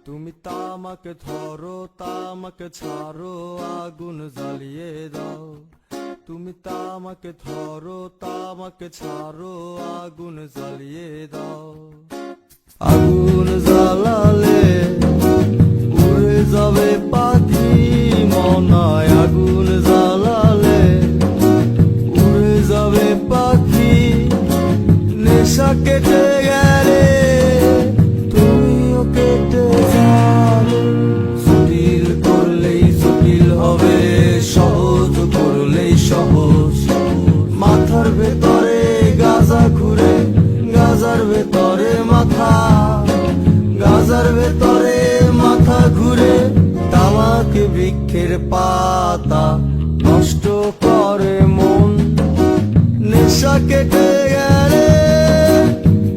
তুমি তামাকে ধরো তামাকে ছাড়ো আগুন জ্বালিয়ে দাও। তুমি তামাকে ধরো তামাকে ছাড়ো আগুন জ্বালিয়ে দাও। আগুন জ্বালালে উড়ে যাবে পাখি মনায়। আগুন জ্বালালে উড়ে যাবে পাখি। নেশা কেটে গেলে তুমিও কেটে যাবে। জটিল করলেই জটিল হবে, সহজ করলেই সহজ। মাথার ভেতরে গাজা ঘুরে, গাজার ভেতরে মাথা, গাজার ভেতরে মাথা ঘুরে। তামাক বৃক্ষের পাতা নষ্ট করে মন। নেশা কেটে গেলে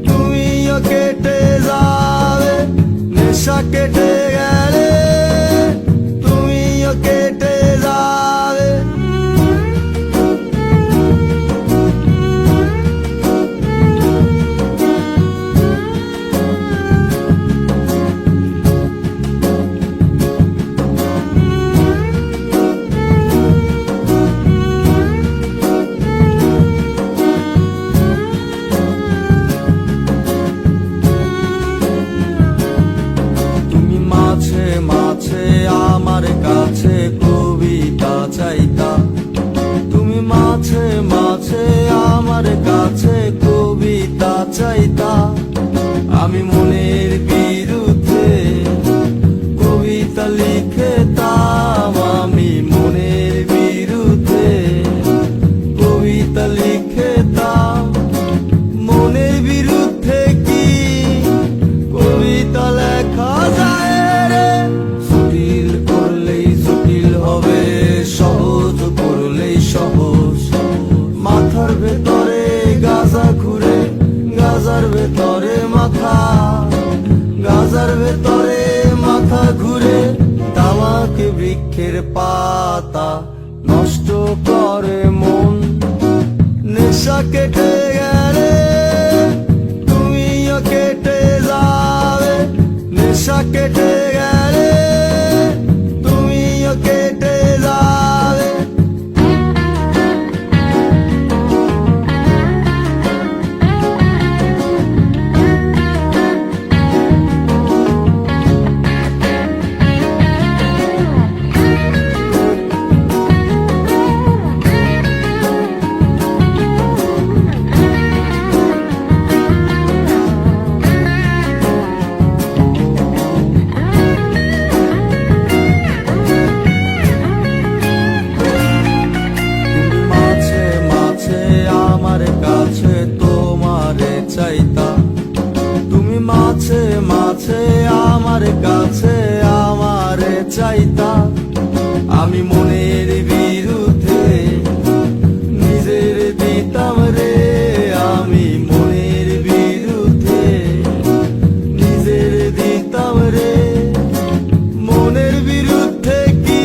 তুমিও কেটে যাবে। নেশা কেটে গেলে তুমিও কেটে যাবে। মাঝে আমার কাছে কবিতা চাইতা। তুমি মাঝে মাঝে আমার কাছে কবিতা চাইতা। আমি মনের বিরুদ্ধে কবিতা লিখতাম। আমি মনের বিরুদ্ধে কবিতা লিখতাম। মনের বিরুদ্ধে কি কবিতা লেখা যায়? সহজ করলেই সহজ। মাথার ভেতরে গাজা ঘুরে, গাজার ভেতরে মাথা, গাজার ভেতরে মাথা ঘুরে। তামাক বৃক্ষের পাতা নষ্ট করে মন। নেশা কেটে গেলে তুমিও কেটে যাবে। নেশা কেটে গেলে তুমিও কেটে যাবে। তুমি মাঝে মাঝে আমার কাছে আমারে চাইতা। আমি মনের বিরুদ্ধে নিজের দিতাম রে। আমি মনের বিরুদ্ধে নিজের দিতাম রে। মনের বিরুদ্ধে কি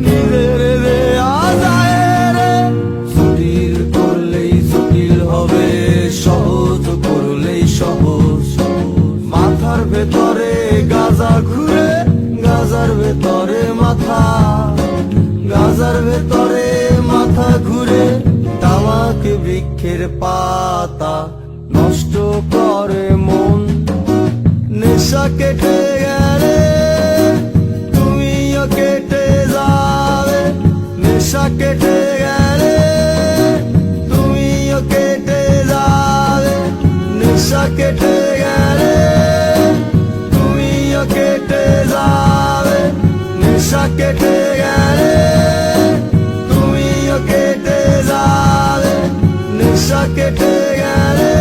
নিজের দেয়া যায় রে? জটিল করলেই জটিল হবে, সহজ করলেই সহজ। মাথার ভেতরে গাজা ঘুরে, গাজার ভেতরে মাথা, গাজার ভেতরে মাথা ঘুরে। তামাক বৃক্ষের পাতা নষ্ট করে মন। নেশা কেটে গেলে তুমিও কেটে যাবে। নেশা কেটে গেলে তুমিও কেটে যাবে। নেশা কেটে গেলে তুমিও কেটে যাবে। নেশা কেটে গেলে তুমিও কেটে যাবে। নেশা কেটে গেলে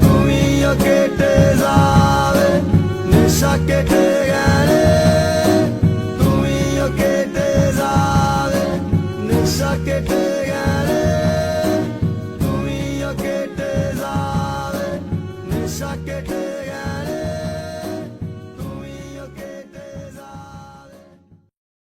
তুমিও কেটে যাবে। নেশা কেটে